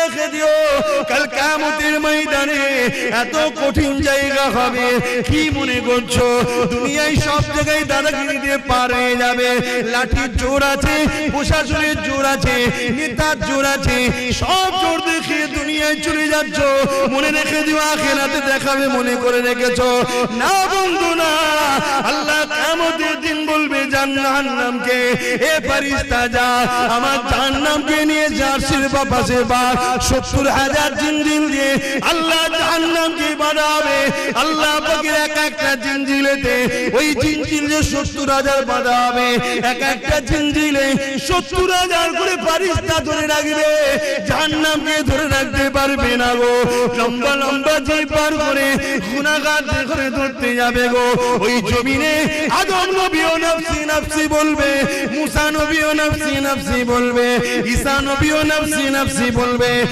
রেখে দিও, কাল কিয়ামতের ময়দানে এত কঠিন জায়গা হবে। কি মনে করছো দুনিয়ায় সব জায়গায় দাদাগিরি দিয়ে পার হয়ে যাবে? লাঠির জোর আছে, প্রশাসনের জোর আছে, নেতার জোর আছে, সব জোর দেখে দুনিয়ায় চলে যাচ্ছ। মনে রেখে দিও আখিরাতে দেখাবে মনে করে রেখেছো? না বন্ধু না, আল্লাহ কিয়ামতের দিন বলবে জাহান্নামকে, এ ফেরেশতা যা আমার জাহান্নামকে নিয়ে জার্সির পাশে বা 70,000 জিনজিল দিয়ে আল্লাহ জাহান্নামকে বাঁধাবে। আল্লাহ পাকের এক একটা জিনজিলেতে ওই জিনজিলে 70,000 বাঁধা হবে। এক একটা জিনজিলে 70,000 করে ফেরেশতা ধরে রাখবে, জাহান্নামকে ধরে রাখতে পারবে না গো। লম্বা লম্বা জিন পার করে গুনাহগার করে ধরতে যাবে গো। ওই জমিনে আদম নবীও নফসি নফসি বলবে, মুসা নবীও নফসি নফসি বলবে, ঈসা নবীও নফসি নফসি বলবে।